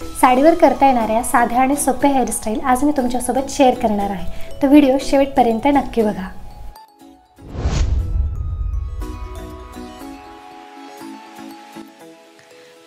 साडीवर करता येणाऱ्या साध्या आणि सोप्या हेअरस्टाईल आज मी तुमच्यासोबत शेअर करणार आहे, तर व्हिडिओ शेवटपर्यंत नक्की बघा।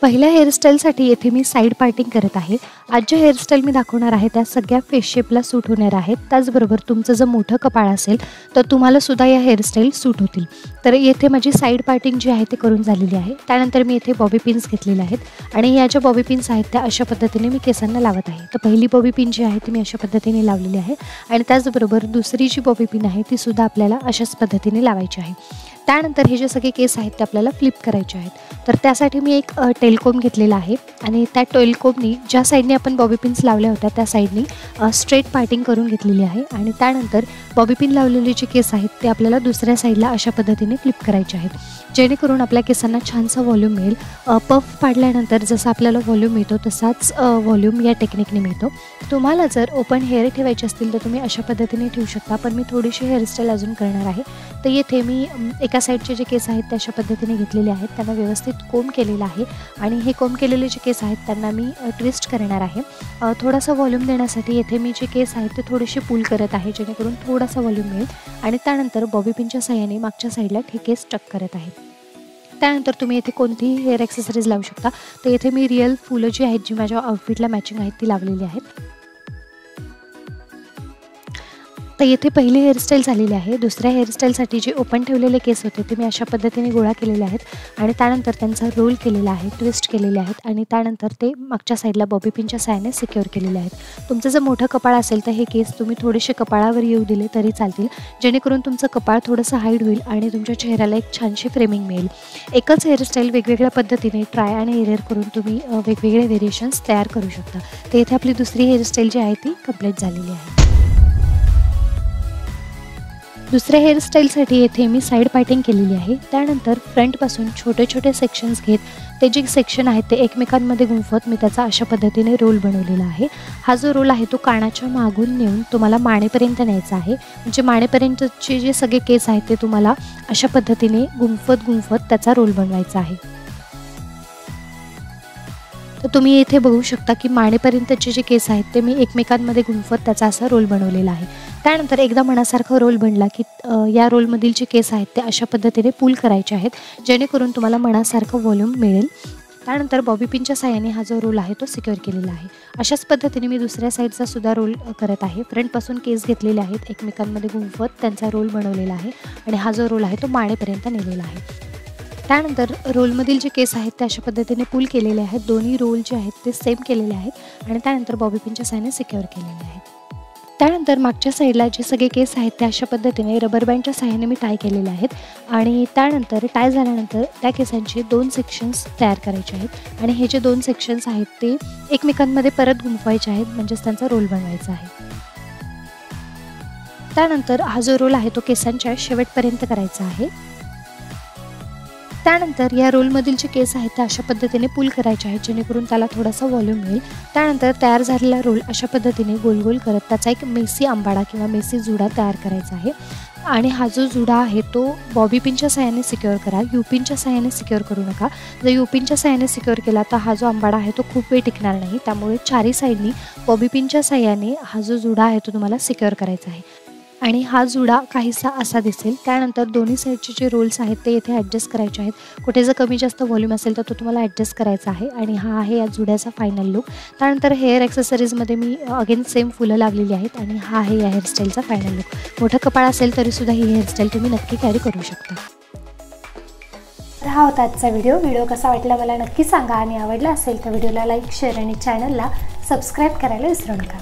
पहिल्या हेअरस्टाईलसाठी येथे मी साइड पार्टिंग करत आहे। आज जे हेअरस्टाईल मी दाखवणार आहे त्या सगळ्या फेस शेपला सूट होणार आहेत। त्याचबरोबर तुमचं जर मोठं कपाळ असेल तर तुम्हाला सुद्धा या हेअरस्टाईल सूट होतील। तर येथे माझी साइड पार्टिंग जी आहे ते करून झालेली आहे। त्यानंतर मी येथे बॉबी पिन्स घेतलेले आहेत आणि या ज्या बॉबी पिन्स आहेत त्या अशा पद्धतीने मी केसांना लावत आहे। तर पहिली बॉबी पिन जी आहे ती मी अशा पद्धतीने लावलेली आहे आणि त्याचबरोबर दुसरी जी बॉबी पिन आहे ती सुद्धा आपल्याला अशाच पद्धतीने लावायची आहे। त्यानंतर हे जे सगळे केस आहेत ते आपल्याला फ्लिप करायचे आहेत। तर त्यासाठी मी एक टेलकोम घेतलेला आहे आणि त्या टेलकोमनी ज्या साईडने आपण बॉबी पिन्स लावल्या होत्या त्या साईडनी स्ट्रेट पार्टिंग करून घेतलेली आहे आणि त्यानंतर बॉबी पिन लावलेले जे केस आहेत ते आपल्याला दुसऱ्या साईडला अशा पद्धतीने फ्लिप करायचे आहेत, जेणेकरून आपल्या केसांना छानसा व्हॉल्यूम मिळेल। पफ पाडल्यानंतर जसं आपल्याला व्हॉल्यूम मिळतो तसाच व्हॉल्यूम या टेक्निकने मिळतो। तुम्हाला जर ओपन हेअर ठेवायचे असतील तर तुम्ही अशा पद्धतीने ठेवू शकता, पण मी थोडीशी हेअरस्टाईल अजून करणार आहे। तर येथे मी एका साईडचे जे केस आहेत ते अशा पद्धतीने घेतलेले आहेत, त्यांना व्यवस्थित कोंब केलेला आहे आणि हे कोंब केलेले जे केस आहेत त्यांना मी ट्विस्ट करणार आहे। थोडासा व्हॉल्यूम देण्यासाठी येथे मी जे केस आहेत ते थोडेसे पुल करत आहे, जेणेकरून थोडासा व्हॉल्यूम मिळेल आणि त्यानंतर बॉबी पिनच्या साहाय्याने मागच्या साईडला हे केस टक करत आहे। त्यानंतर तुम्ही येथे कोणतीही हेअर ॲक्सेसरीज लावू शकता। तर येथे मी रिअल फुलं जी आहेत जी माझ्या आउटफिटला मॅचिंग आहेत ती लावलेली आहेत। तर येथे पहिली हेअरस्टाईल झालेली आहे। दुसऱ्या हेअरस्टाईलसाठी जे ओपन ठेवलेले केस होते ते मी अशा पद्धतीने गोळा केलेले आहेत आणि त्यानंतर त्यांचा रोल केलेला आहे, ट्विस्ट केलेले आहेत आणि त्यानंतर ते मागच्या साईडला बॉबी पिनच्या साहाय्याने सिक्युअर केलेले आहेत। तुमचं जर मोठं कपाळ असेल तर हे केस तुम्ही थोडेसे कपाळावर येऊ दिले तरी चालतील, जेणेकरून तुमचं कपाळ थोडंसं हाईड होईल आणि तुमच्या चेहऱ्याला एक छानशी फ्रेमिंग मिळेल। एकच हेअरस्टाईल वेगवेगळ्या पद्धतीने ट्राय आणि एरर करून तुम्ही वेगवेगळे व्हेरिएशन्स तयार करू शकता। तर इथे आपली दुसरी हेअरस्टाईल जी आहे ती कंप्लीट झालेली आहे। दुसऱ्या हेअरस्टाईलसाठी येथे मी साइड पार्टिंग केलेली आहे। त्यानंतर फ्रंटपासून छोटे छोटे सेक्शन्स घेत ते जे सेक्शन आहेत ते एकमेकांमध्ये गुंफत मी त्याचा अशा पद्धतीने रोल बनवलेला आहे। हा जो रोल आहे तो कानाच्या मागून नेऊन तुम्हाला मानेपर्यंत न्यायचा आहे, म्हणजे मानेपर्यंतचे जे सगळे केस आहेत ते तुम्हाला अशा पद्धतीने गुंफत त्याचा रोल बनवायचा आहे। तर तुम्ही येथे बघू शकता की मानेपर्यंतचे जे केस आहेत ते मी एकमेकांमध्ये गुंफत त्याचा असा रोल बनवलेला आहे। त्यानंतर एकदा मनासारखं रोल बनला की या रोलमधील जे केस आहेत ते अशा पद्धतीने पुल करायचे आहेत, जेणेकरून तुम्हाला मनासारखं व्हॉल्यूम मिळेल। त्यानंतर बॉबी पिनच्या साहाय्याने हा जो रोल आहे तो सिक्युअर केलेला आहे। अशाच पद्धतीने मी दुसऱ्या साईडचा सुद्धा रोल करत आहे। फ्रंटपासून केस घेतलेले आहेत, एकमेकांमध्ये गुंफत त्यांचा रोल बनवलेला आहे आणि हा जो रोल आहे तो मानेपर्यंत नेलेला आहे। त्यानंतर रोलमधील जे केस आहेत ते अशा पद्धतीने पुल केलेले आहेत, दोन्ही रोल जे आहेत ते सेम केलेले आहेत आणि त्यानंतर बॉबी पिनच्या साहाय्याने सिक्युअर केलेले आहेत। त्यानंतर मागच्या साईडला जे सगळे केस आहेत ते अशा पद्धतीने रबर बँडच्या साहाय्याने मी टाय केलेले आहेत आणि त्यानंतर टाय झाल्यानंतर त्या केसांचे 2 सेक्शन्स तयार करायचे आहेत आणि हे जे 2 सेक्शन्स आहेत ते एकमेकांमध्ये परत गुंफवायचे आहेत, म्हणजेच त्यांचा रोल बनवायचा आहे। त्यानंतर हा जो रोल आहे तो केसांच्या शेवटपर्यंत करायचा आहे। त्यानंतर या रोलमधील जे केस आहेत ते अशा पद्धतीने पुल करायचे आहेत, जेणेकरून त्याला थोडासा व्हॉल्यूम मिळेल। त्यानंतर तयार झालेला रोल अशा पद्धतीने गोल गोल करत त्याचा एक मेसी आंबाडा किंवा मेसी जुडा तयार करायचा आहे आणि हा जो जुडा आहे तो बॉबी पिनच्या साहाय्याने सिक्युअर करा, यूपिनच्या साहाय्याने सिक्युअर करू नका। जर यूपिनच्या साहाय्याने सिक्युअर केला तर हा जो आंबाडा आहे तो खूप वेळ टिकणार नाही, त्यामुळे चारी साईडनी बॉबी पिनच्या साहाय्याने हा जो जुडा आहे तो तुम्हाला सिक्युअर करायचा आहे आणि हा जुडा काहीसा असा दिसेल। त्यानंतर दोन्ही साईडचे जे रोल्स आहेत ते इथे ॲडजस्ट करायचे आहेत, कुठे जर कमी जास्त व्हॉल्यूम असेल तर तो तुम्हाला ॲडजस्ट करायचा आहे आणि हा आहे या जुड्याचा फायनल लुक। त्यानंतर हेअर ॲक्सेसरीजमध्ये मी अगेन सेम फुलं लावलेली आहेत आणि हा आहे या हेअरस्टाईलचा फायनल लुक। मोठं कपाळ असेल तरीसुद्धा ही हेअरस्टाईल तुम्ही नक्की कॅरी करू शकता। तर हा होता आजचा व्हिडिओ कसा वाटला मला नक्की सांगा आणि आवडला असेल तर व्हिडिओला लाईक, शेअर आणि चॅनलला सबस्क्राईब करायला विसरू नका।